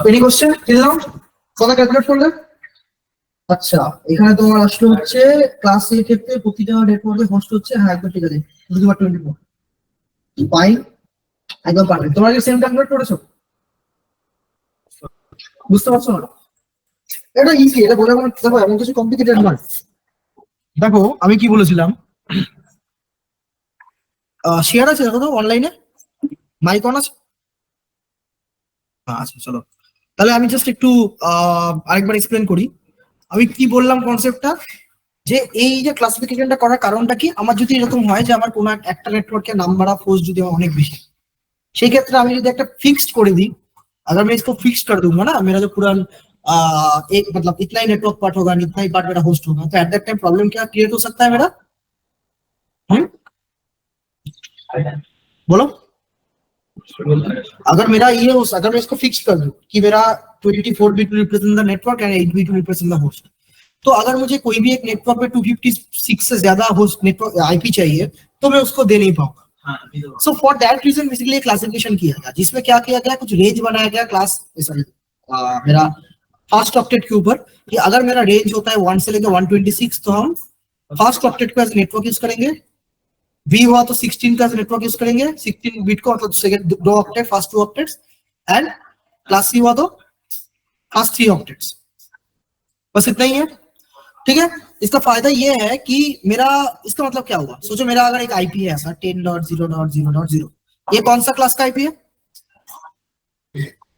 Any question দিলাম কথা calculate করলে। আচ্ছা এখানে তোমার আসলে হচ্ছে ক্লাস এর ক্ষেত্রে প্রতিটা নেটওয়ার্কে হোস্ট হচ্ছে, হ্যাঁ একদম ঠিক আছে 24 ফাইন একদম পারফেক্ট। তোমরা কি সেম ক্যালকুলেট করেছো? বুঝতে পারছো না? এটা ইজি, এটা বোঝা কোনো দেখো এমন কিছু কমপ্লিকেটেড নয়। দেখো আমি কি বলেছিলাম, শেয়ার আছে দেখো তো অনলাইনে, মাইক অন আছে? আচ্ছা চলো তাহলে আমি জাস্ট একটু আরেকবার এক্সপ্লেন করি। আমি কি বললাম কনসেপ্টটা, যে এই যে ক্লাসিফিকেশনটা করার কারণটা কি, আমার যদি এরকম হয় যে আমার কোনো একটা নেটওয়ার্কের নাম্বার অফ হোস্ট যদি আমার অনেক বেশি, সেই ক্ষেত্রে আমি যদি একটা ফিক্সড করে দিই, अगर मैं इसको फिक्स कर दूंगा ना, मेरा जो पूरा एक मतलब इतना ही नेटवर्क पार्ट होगा, इतना ही पार्ट मेरा होस्ट होगा, तो एट दैट टाइम प्रॉब्लम क्या क्रिएट हो सकता है मेरा? बोलो। अगर मेरा ये अगर मैं इसको फिक्स कर दूं कि मेरा 24 bit represent the network and 8 bit represent the host, तो अगर मुझे कोई भी एक नेटवर्क पे 256 से ज्यादा होस्ट नेटवर्क आईपी चाहिए तो मैं उसको दे नहीं पाऊंगा। So for that reason basically classification किया गया, जिसमें क्या किया गया, कुछ रेंज बनाया गया क्लास सॉरी मेरा फर्स्ट ऑक्टेट के ऊपर, कि अगर मेरा रेंज होता है 1 से लेकर 126 तो हम फर्स्ट ऑक्टेट को एज नेटवर्क यूज करेंगे, वी हुआ तो 16 का नेटवर्क यूज करेंगे, 16 बिट को मतलब second 2 octet first 2 octets, and class C हुआ तो फर्स्ट 3 ऑक्टेट्स। बस इतना ही है, ठीक है। इसका फायदा ये है कि मेरा, इसका मतलब क्या हुआ, सोचो मेरा अगर एक आईपी है ऐसा 10.0.0.0, ये कौन सा क्लास का आईपी है?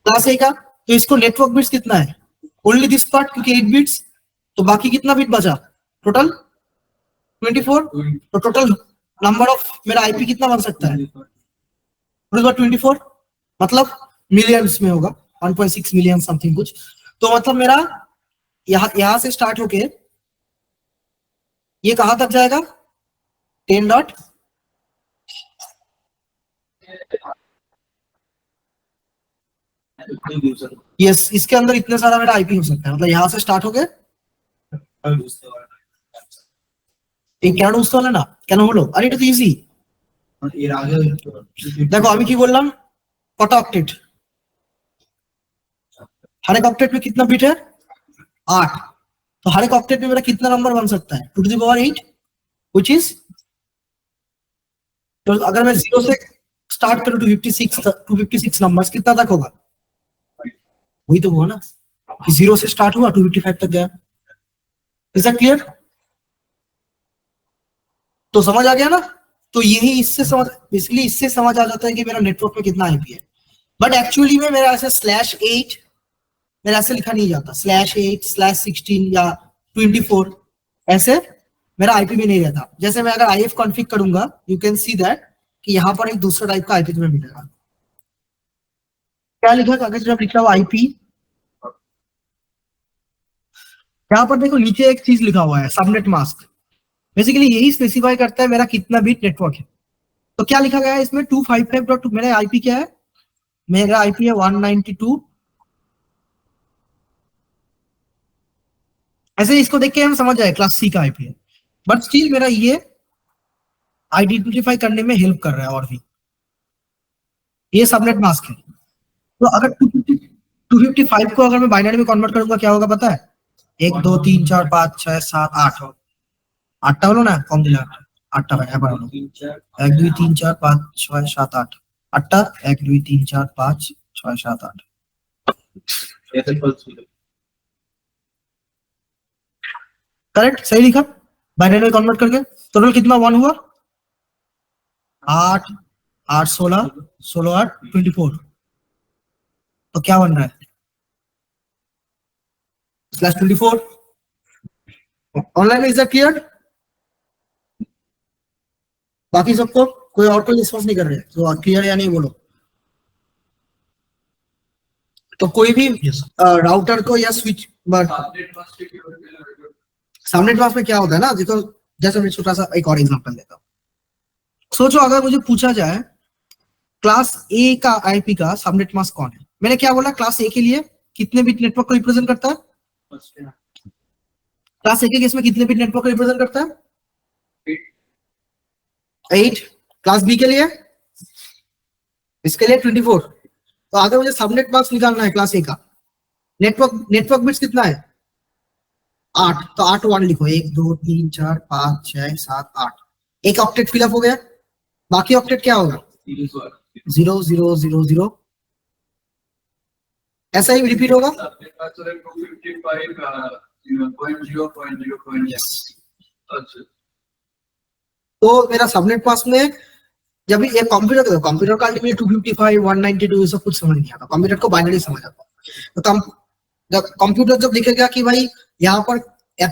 क्लास ए का। तो इसको नेटवर्क बिट्स कितना है? ओनली दिस पार्ट, क्योंकि 8 बिट्स, तो बाकी कितना बिट बचा टोटल? 24। तो टोटल नंबर ऑफ मेरा आईपी कितना बन सकता है? 24, मतलब मिलियंस में होगा, 1.6 मिलियन समथिंग कुछ। तो मतलब मेरा यहां से स्टार्ट होके ये कहां तक जाएगा? 10 डॉट यस, इसके अंदर इतने सारा मेरा आईपी हो सकता है, मतलब यहां से स्टार्ट हो गए কেন বুঝতে পারলে না? কেন হলো? আরে এটা তো ইজি। দেখো আমি কি বললাম, কটা অক্টেट, हर एक ऑक्टेट में कितना बिट है? 8। तो हर एक ऑक्टेट में मेरा कितना नंबर बन सकता है? 2 to the power 8, which is, तो अगर मैं 0 से स्टार्ट करूं 256 नंबर्स, कितना तक होगा? वही तो हुआ ना कि 0 से स्टार्ट हुआ 255 तक गया। Is that clear? तो समझ आ गया ना? तो यही इससे समझ, बेसिकली इससे समझ आ जाता है कि मेरा नेटवर्क में कितना आईपी है। बट एक्चुअली में मेरा ऐसे /8 मेरा ऐसे लिखा नहीं जाता, /8/16 या 24 ऐसे मेरा आईपी में नहीं रहता। जैसे मैं अगर IF कॉन्फ़िग करूंगा, यू कैन सी दैट कि यहाँ पर एक दूसरा टाइप का आईपी तुम्हें मिलेगा। क्या लिखा कागज जब लिखा हुआ आईपी, यहाँ पर देखो नीचे एक चीज लिखा हुआ है सबनेट मास्क, बेसिकली यही स्पेसिफाई करता है मेरा कितना बिट नेटवर्क है। तो क्या लिखा गया है इसमें? 255.2, मेरा आईपी क्या है? मेरा आईपी है 192 ऐसे इसको देख के हम समझ जाए क्लास सी का आईपी है, बट स्टिल मेरा ये आइडेंटिफाई करने में हेल्प कर रहा है। और भी ये सबनेट मास्क है। तो अगर 255 को अगर मैं बाइनरी में कन्वर्ट करूंगा क्या होगा पता है? 1 2 3 4 5 6 7 8 आठटा হলো না কম দিলে আটটা হয় এবার হলো 1 2 3 4 5 6 7 8 আটটা 1 2 3 4 5 6 7 8 करेक्ट सही लिखा बाइनरी में कन्वर्ट करके टोटल कितना 1 हुआ 8 8 16 16 8 24 तो क्या बन रहा है /24 ऑनलाइन इज दैट क्लियर बाकी सबको कोई और कोई रिस्पॉन्स नहीं कर रहे तो क्लियर या नहीं बोलो तो कोई भी राउटर को या स्विच सबनेट मास्क में क्या होता है ना देखो जैसे मैं छोटा सा एक और एग्जांपल देता हूँ सोचो अगर मुझे पूछा जाए क्लास ए का आईपी का सबनेट मास्क कौन है मैंने क्या बोला क्लास ए के लिए कितने बिट नेटवर्क को रिप्रेजेंट करता है क्लास ए के केस में कितने बिट नेटवर्क को रिप्रेजेंट करता है 8 क्लास बी के लिए इसके लिए 24 तो अगर मुझे सबनेट मास्क निकालना है क्लास ए का नेटवर्क बिट्स कितना है 8 तो 8 1 लिखो 1 2 3 4 5 6 7 8 एक ऑक्टेट फिलअप हो गया बाकी ऑक्टेट क्या होगा 0 0 0 0 ऐसा ही रिपीट होगा तो मेरा सबनेट मास्क में जब भी एक कंप्यूटर का अल्टीमेटली 255 192 ये सब कुछ समझ नहीं आता कंप्यूटर को बाइनरी समझ आता तो जब कंप्यूटर जब लिखेगा कि भाई यहाँ पर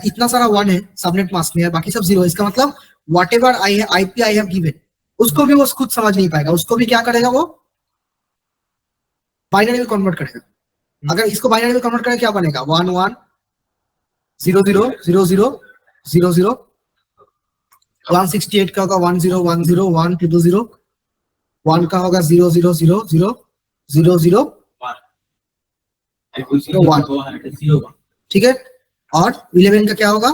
इतना सारा 1 है सबनेट मास्क में बाकी सब 0 इसका मतलब whatever IP I have given उसको भी वो खुद समझ नहीं पाएगा उसको भी क्या करेगा वो बाइनरी में कन्वर्ट करेगा अगर इसको बाइनरी में कन्वर्ट करेगा क्या बनेगा 1 1 0 0 0 0 0 0 168 का होगा 1 0 1 0 1 2 0 1 का होगा 0 0 0 0 0 0 1 ठीक है और 11 का क्या होगा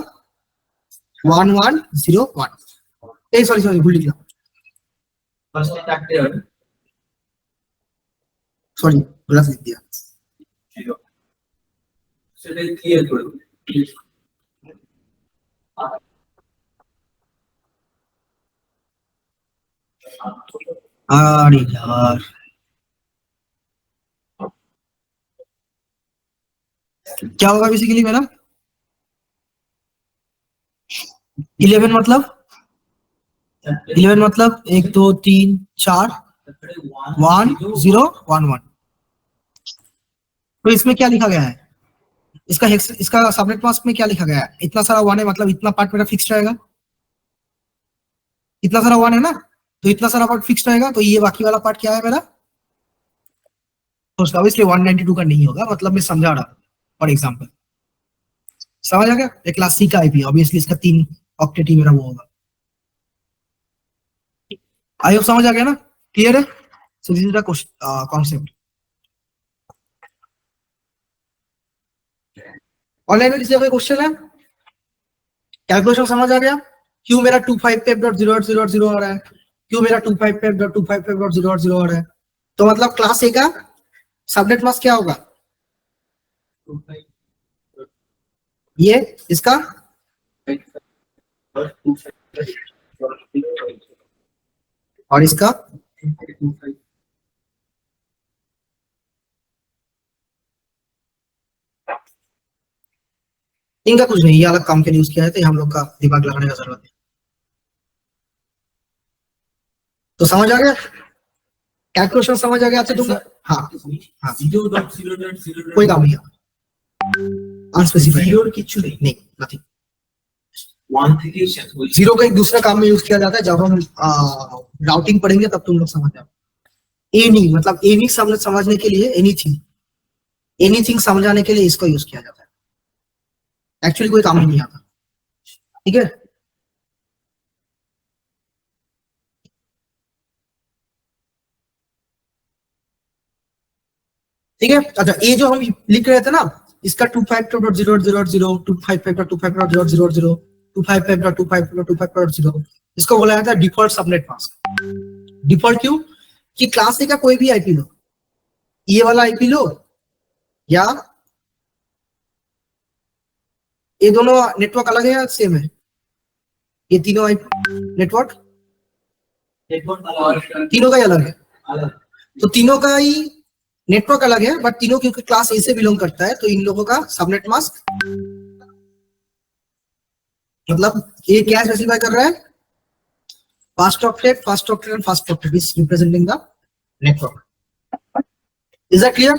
1 1 0 1 सॉरी भूल गया सॉरी गलत लिख दिया अरे यार क्या होगा बेसिकली मेरा 11 मतलब 1 2 3 4 1 0 1 1 तो इसमें क्या लिखा गया है इसका सबनेट मास्क में क्या लिखा गया है इतना सारा 1 है मतलब इतना पार्ट मेरा फिक्स रहेगा इतना सारा 1 है ना तो इतना सारा पार्ट फिक्स रहेगा तो ये बाकी वाला पार्ट क्या है मेरा तो उसका इसलिए 192 का नहीं होगा मतलब मैं समझा रहा हूँ फॉर एग्जांपल समझ आ गया एक क्लास सी का आईपी ऑब्वियसली इसका 3 ऑक्टेट ही मेरा वो होगा आई होप समझ आ गया ना क्लियर है so this is the concept online में किसी का कोई क्वेश्चन है कैलकुलेशन समझ आ गया क्यों मेरा 255.0.0.0 आ रहा है क्यों मेरा 255.255.0.0 आ रहा है तो मतलब क्लास ए का सबनेट मास्क क्या होगा ये इसका और इसका इनका कुछ नहीं ये अलग काम के लिए यूज किया है तो हम लोग का दिमाग लगाने का जरूरत है तो समझ आ गया कैलकुलेशन समझ आ गया अच्छा तुम हाँ हाँ कोई काम नहीं अनस्पेसिफाइड नहीं नथिंग 1 থেকে 0 का एक दूसरा काम में यूज किया जाता है जब हम राउटिंग पढ़ेंगे तब तुम लोग समझ जाओ एनी मतलब एनी समझने के लिए एनीथिंग समझाने के लिए इसको यूज किया जाता है एक्चुअली कोई काम ही नहीं आता ठीक है ठीक है अच्छा ये जो हम लिख रहे थे ना इसका 255.0.0.0 255.255.0.0.0 255.255.255.0 इसको बोला जाता है डिफॉल्ट सबनेट मास्क। डिफॉल्ट क्यों? कि क्लास ए का कोई भी आईपी लो, ये वाला आईपी लो या ये दोनों नेटवर्क अलग है या सेम है? ये तीनों नेटवर्क तीनों का ही अलग है, तो तीनों का ही नेटवर्क अलग है, बट तीनों क्योंकि क्लास ए से बिलोंग करता है तो इन लोगों का सबनेट मास्क मतलब ये क्या स्पेसिफाई कर रहा है? Fast octet and fast octet is representing the network. Is that clear?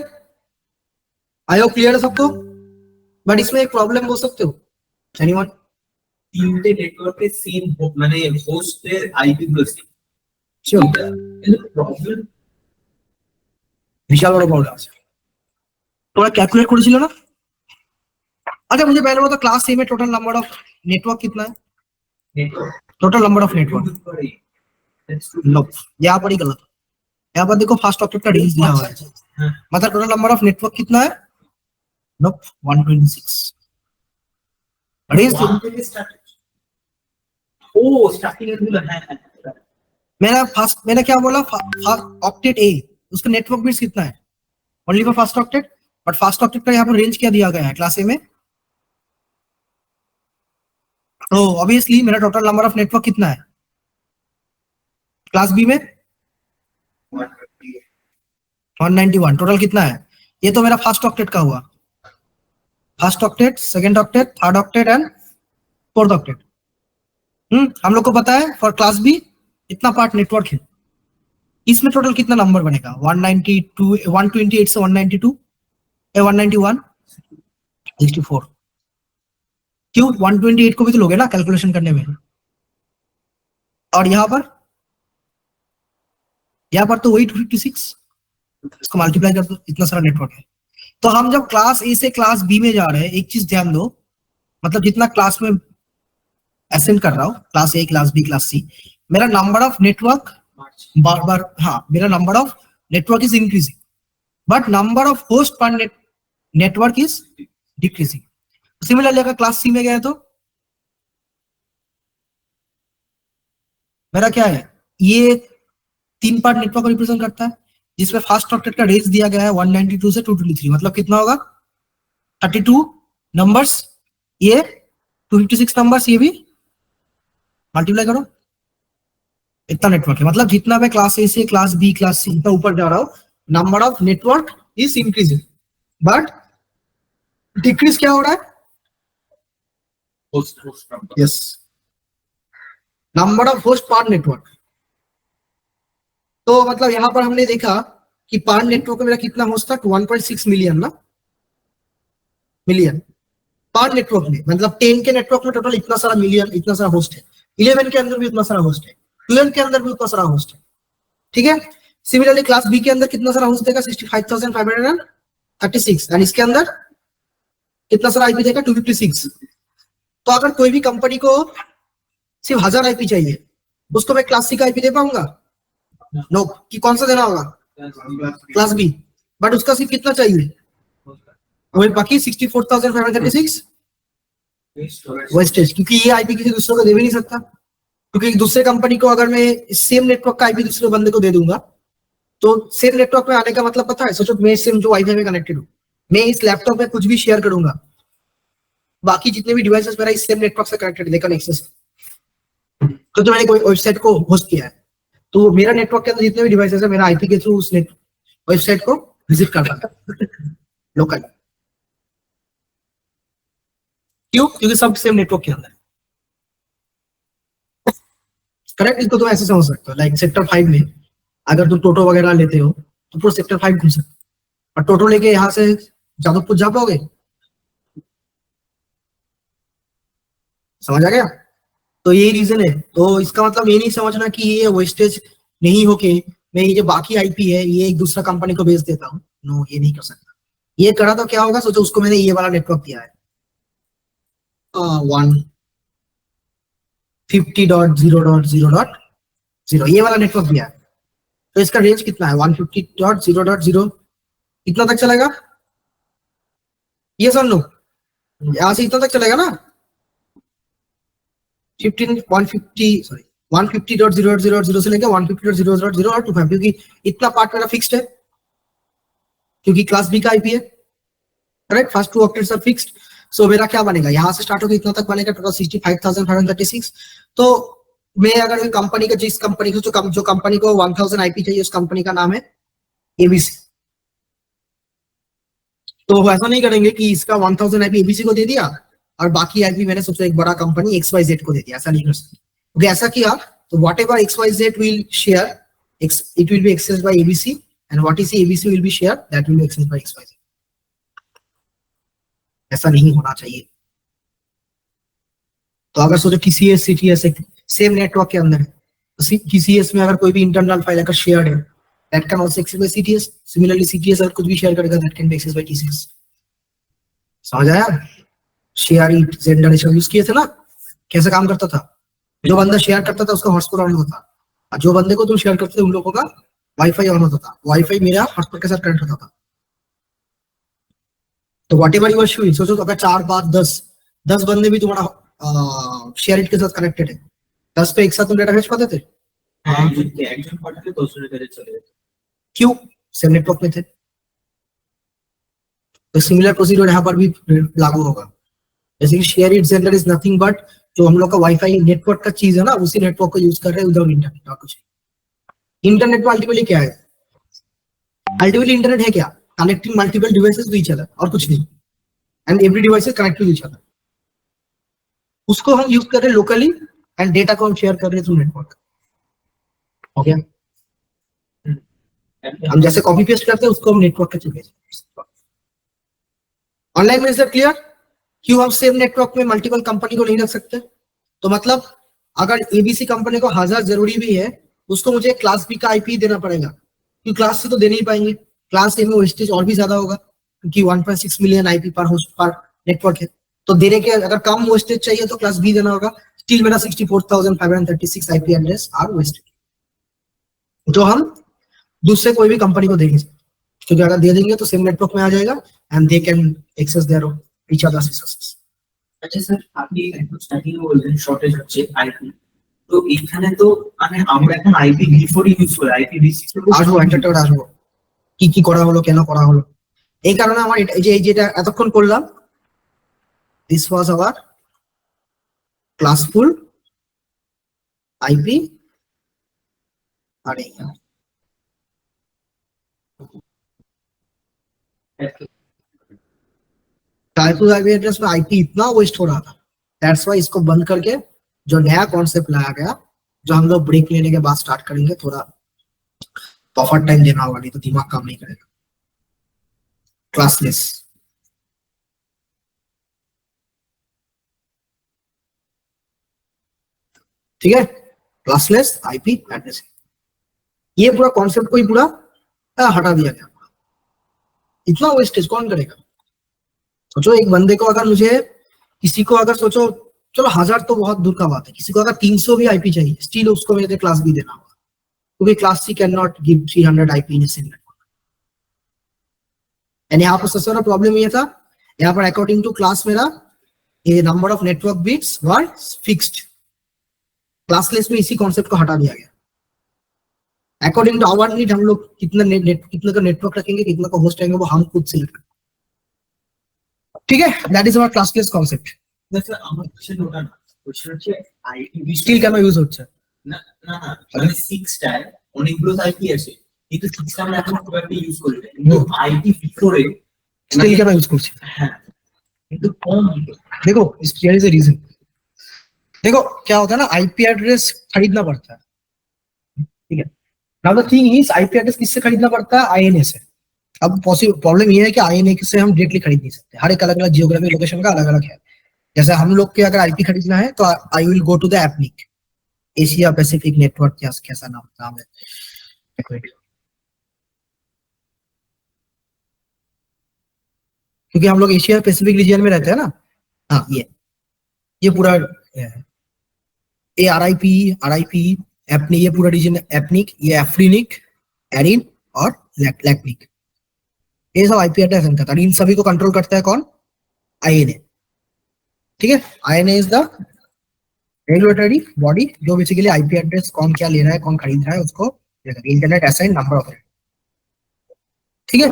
I hope clear है सबको। बट इसमें एक प्रॉब्लम हो सकते हो एनीवन? তিনটে নেটওয়ার্কে সেম মানে হোস্টের আইপি গুলো সেম। Sure. প্রবলেম বিশাল বড় প্রবলেম আছে। তোমরা ক্যালকুলেट করেছিল না? अच्छा मुझे पहले बताओ क्लास ए में टोटल नंबर ऑफ नेटवर्क कितना है? Network total number of network no, यहाँ पर ही गलत। यहाँ पर देखो फास्ट ऑक्टेट का रेंज दिया हुआ है, मतलब टोटल नंबर ऑफ नेटवर्क कितना है? No 126 range. ও স্টার্টিং এর গুলো হ্যাঁ হ্যাঁ मैंने क्या बोला? ऑक्टेट ए उसका नेटवर्क बिट्स कितना है? Only for fast octet, but fast octet का यहाँ पर रेंज क्या दिया गया है क्लास ए में? तो ऑब्वियसली मेरा टोटल नंबर ऑफ नेटवर्क कितना है क्लास बी में? 191। टोटल कितना है? ये तो मेरा फास्ट ऑक्टेट का हुआ, first octet, second octet, third octet and fourth octet. हम लोग को पता है फॉर क्लास बी इतना पार्ट नेटवर्क है, इसमें टोटल कितना नंबर बनेगा? 192 128 से 192 191 64। क्यों 128 को भी तो लोगे ना कैलकुलेशन करने में, और यहाँ पर तो वही 256, इसको मल्टीप्लाई कर दो, इतना सारा नेटवर्क है। तो हम जब क्लास ए से क्लास बी में जा रहे हैं, एक चीज ध्यान दो, मतलब जितना क्लास में असेंड कर रहा हूँ, class A, class B, class C, मेरा नंबर ऑफ नेटवर्क बार हाँ मेरा number of network is increasing, but number of host per network is decreasing. Similarly अगर क्लास सी में गए तो मेरा क्या है? ये 3 पार्ट नेटवर्क को रिप्रेजेंट करता है, जिसमें फास्ट ऑक्टेट का रेंज दिया गया है 192 से 223, मतलब कितना होगा? 32 नंबर्स, ये 256 नंबर्स, ये भी मल्टीप्लाई करो, इतना नेटवर्क है। मतलब जितना मैं क्लास ए से क्लास बी, क्लास सी इतना ऊपर जा रहा हूँ, number of network is increasing, but decrease क्या हो रहा है? Yes, number of host per network. तो मतलब यहां पर हमने देखा कि पार नेटवर्क में मेरा कितना होस्ट था? 1.6 मिलियन ना, मिलियन पार नेटवर्क में, मतलब 10 के नेटवर्क में टोटल इतना सारा मिलियन, इतना सारा होस्ट है। 11 के अंदर भी इतना सारा होस्ट है, 12 के अंदर भी उतना सारा होस्ट है, ठीक है। सिमिलरली क्लास बी के अंदर कितना सारा होस्ट देगा? 65,536, एंड इसके अंदर कितना सारा आईपी देगा? 256। तो अगर कोई भी कंपनी को सिर्फ 1000 आईपी चाहिए, उसको मैं क्लास सी का आईपी दे पाऊंगा? नो। कि कौन सा देना होगा? Class B. बट उसका सिर्फ कितना चाहिए? वही बाकी 64,536 वेस्टेज, क्योंकि ये आईपी किसी दूसरे को दे भी नहीं सकता, क्योंकि दूसरे कंपनी को अगर मैं सेम नेटवर्क का आईपी दूसरे बंदे को दे दूंगा तो सेम नेटवर्क में आने का मतलब पता है? सोचो मैं सेम जो वाईफाई में कनेक्टेड हूँ, मैं इस लैपटॉप में कुछ भी शेयर करूंगा, बाकी जितने भी डिवाइसेस मेरा इस सेम नेटवर्क से कनेक्टेड, दे कैन एक्सेस। तो मैंने कोई वेबसाइट को होस्ट किया है, तो मेरा नेटवर्क के अंदर जितने भी डिवाइसेस है, मेरा आईपी के थ्रू उस वेबसाइट को विजिट कर सकता है लोकल। क्यों? क्योंकि सब सेम नेटवर्क के अंदर, करेक्ट। इसको तुम ऐसे समझ सकते हो, लाइक सेक्टर 5 में अगर तुम टोटो वगैरह लेते हो तो पूरा सेक्टर 5 घूम सकते हो, और टोटो लेके यहाँ से जादवपुर जा पाओगे? समझ आ गया? तो यही रीजन है। तो इसका मतलब ये नहीं समझना कि ये वेस्टेज नहीं होके मैं ये जो बाकी आईपी है ये एक दूसरा कंपनी को बेच देता हूँ, नो, ये नहीं कर सकता। ये करा तो क्या होगा? सोचो उसको मैंने ये वाला नेटवर्क दिया है 150.0.0.0, ये वाला नेटवर्क दिया है, तो इसका रेंज कितना है? 150.0.0, कितना तक चलेगा? ये सुन लो, यहाँ से इतना तक चलेगा ना 150 सॉरी 150.0.0.0 से लेकर 150.0.0.0 और 25, क्योंकि इतना पार्ट मेरा फिक्स्ड है क्योंकि क्लास बी का आईपी है, right. First 2 octets are fixed. So मेरा क्या बनेगा, यहाँ से स्टार्ट होकर इतना तक बनेगा टोटल 65,536। तो मैं अगर कंपनी का, जिस कंपनी को जो कंपनी को 1000 आईपी चाहिए, उस कंपनी का नाम है एबीसी। तो ऐसा नहीं करेंगे कि इसका 1000 आईपी एबीसी को दे दिया और बाकी आईपी मैंने सबसे एक बड़ा कंपनी XYZ को दे दिया, ऐसा नहीं कर सकते। क्योंकि ऐसा किया तो whatever XYZ will share, it will be access by ABC, and what is ABC will be share, that will be access by XYZ। ऐसा नहीं होना चाहिए। तो अगर सोचो TCS CTS सेम नेटवर्क के अंदर है, तो TCS में अगर कोई भी इंटरनल फाइल अगर शेयर्ड है, that can also access by CTS. Similarly, CTS अगर कुछ भी शेयर करेगा, that can be accessed by TCS. समझ आया? शेयर इट जेंडर यूज किए थे ना, कैसे काम करता था? जो बंदा शेयर करता था उसका हॉटस्पॉट ऑन होता था, और जो बंदे को तुम शेयर करते थे उन लोगों का वाईफाई ऑन होता था। वाईफाई मेरा हॉटस्पॉट के साथ कनेक्ट होता था। तो वॉट एवर यूर शूइंग, सोचो अगर 4 5 10 बंदे भी तुम्हारा शेयर इट के साथ कनेक्टेड है, 10 पे एक साथ तुम डेटा भेज पाते थे? क्यों? सेम नेटवर्क में थे। तो सिमिलर प्रोसीजर यहाँ पर भी लागू होगा। जैसे कि share it centre is nothing but जो हम लोग का वाईफाई नेटवर्क का चीज है ना, उसी नेटवर्क को यूज कर रहे हैं विदाउट इंटरनेट और कुछ। इंटरनेट में अल्टीमेटली क्या है? अल्टीमेटली इंटरनेट है क्या? Connecting multiple devices to each other, और कुछ नहीं। And every device is connected to each other. उसको हम यूज कर रहे हैं लोकली, एंड डेटा को हम शेयर कर रहे हैं थ्रू नेटवर्क। ओके, हम जैसे कॉपी पेस्ट करते हैं उसको हम नेटवर्क के थ्रू भेजते हैं। ऑनलाइन में इज दैट क्लियर? क्यों हम सेम नेटवर्क में मल्टीपल कंपनी को नहीं रख सकते? तो मतलब अगर एबीसी कंपनी को 1000 जरूरी भी है, उसको मुझे क्लास बी का आईपी देना पड़ेगा, क्योंकि क्लास से तो दे नहीं पाएंगे। क्लास ए में वेस्टेज और भी ज्यादा होगा, क्योंकि 1.6 मिलियन आईपी पर होस्ट पर नेटवर्क है। तो देने के अगर कम वेस्टेज चाहिए तो क्लास बी देना होगा। स्टिल मेरा 64,536 आईपी एड्रेस आर वेस्टेड, जो हम दूसरे कोई भी कंपनी को देंगे, क्योंकि अगर दे देंगे तो सेम नेटवर्क में आ जाएगा and they can access their each other's resources. আচ্ছা স্যার, আপনি একটু স্টার্টিং বললেন শর্টেজ হচ্ছে আইপি, তো এখানে তো মানে আমরা এখন IPv4 ইউজ করি, IPv6 আসবো একটা আসবো কি কি করা হলো, কেন করা হলো, এই কারণে আমার এই যেটা এতক্ষণ করলাম, this was our classful IP আর এই टाइप आईपी एड्रेस में आईपी इतना वेस्ट हो रहा था, दैट्स वाई इसको बंद करके जो नया कॉन्सेप्ट लाया गया, जो हम लोग ब्रेक लेने के बाद स्टार्ट करेंगे, थोड़ा बफर टाइम देना होगा, नहीं तो दिमाग काम नहीं करेगा। क्लासलेस, ठीक है, क्लासलेस आईपी एड्रेस, ये पूरा कॉन्सेप्ट को ही पूरा हटा दिया गया। इतना वेस्टेज कौन करेगा? सोचो एक बंदे को अगर मुझे किसी को अगर सोचो, चलो 1000 तो बहुत दूर का बात है, किसी को अगर 300 भी आईपी चाहिए, स्टिल उसको मेरे क्लास बी देना होगा, क्योंकि class C can not give 300 IP in single network. And यहाँ पर सबसे बड़ा प्रॉब्लम ये था, यहाँ पर अकॉर्डिंग टू क्लास मेरा ये number of network bits were fixed. Classless में इसी कॉन्सेप्ट को हटा दिया गया। अकॉर्डिंग टू आवर नीड हम लोग कितने का नेटवर्क रखेंगे, कितना का होस्ट रहेंगे, वो हम खुद सिलेक्ट करेंगे। ठीक है, that is our classless concept. Sir আমার কোশ্চেন ওটা না, কোশ্চেন হচ্ছে আইপি স্টিল কেন ইউজ হচ্ছে? না না না, মানে 6 টায় অনেকগুলো আইপি আছে, কিন্তু 6 টা আমরা এখন খুব একটা ইউজ করি না, কিন্তু IPv4 এ স্টিল কেন ইউজ করছি? হ্যাঁ, কিন্তু কম। देखो हियर इज अ रीजन। देखो क्या होता है ना, आईपी एड्रेस खरीदना पड़ता है, ठीक है। Now the thing is IP address किससे खरीदना पड़ता है? आईएनए से। अब पॉसिबल प्रॉब्लम ये है कि आईएनए से हम डायरेक्टली खरीद नहीं सकते, हर एक अलग अलग जियोग्राफिक लोकेशन का अलग अलग है। जैसे हम लोग के अगर आईपी खरीदना है तो I will go to the APNIC, Asia Pacific network, कैसा नाम है, क्योंकि हम लोग एशिया पैसिफिक रीजन में रहते हैं ना। हाँ, ये पूरा ये आरआईपी एपनिक, ये पूरा रीजन एपनिक, ये एफ्रीनिक, एरिन और लैक्निक, ये सब आईपी एड्रेस इनका था। इन सभी को कंट्रोल करता है कौन? INA, ठीक है। INA is the regulatory body जो बेसिकली आईपी एड्रेस कौन क्या ले रहा है, कौन खरीद रहा है उसको, इंटरनेट असाइन नंबर ऑफ, ठीक है।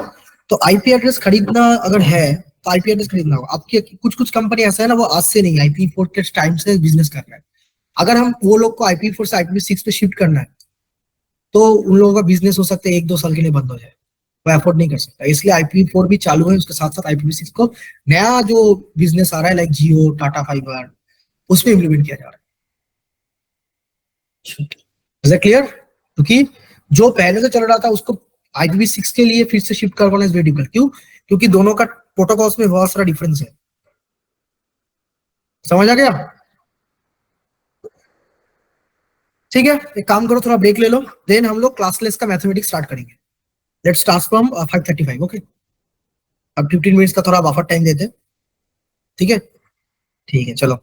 तो आईपी एड्रेस खरीदना अगर है तो आईपी एड्रेस खरीदना होगा। आपकी कुछ कुछ कंपनी ऐसा है ना, वो आज से नहीं, IPv4 के टाइम से बिजनेस कर रहा है। अगर हम वो लोग को IPv4 से IPv6 पे शिफ्ट करना है तो उन लोगों का बिजनेस हो सकता है 1-2 साल के लिए बंद हो जाए, वो एफोर्ड नहीं कर सकता। इसलिए IPv4 भी चालू है, उसके साथ साथ IPv6 को नया जो बिजनेस आ रहा है लाइक जियो, टाटा फाइबर, उसमें इम्प्लीमेंट किया जा रहा है। Is it clear? क्योंकि जो पहले से चल रहा था उसको IPv6 के लिए फिर से शिफ्ट करवाना इज वेरी डिफिकल्ट। क्यों? क्योंकि दोनों का प्रोटोकॉल्स में बहुत सारा डिफरेंस है। समझ आ गया? ठीक है, एक काम करो, थोड़ा ब्रेक ले लो, देन हम लोग क्लासलेस का मैथमेटिक्स स्टार्ट करेंगे। Let's start from 5:35, okay. अब 15 मिनट्स का थोड़ा बफर टाइम देते हैं, ठीक है? ठीक है, चलो।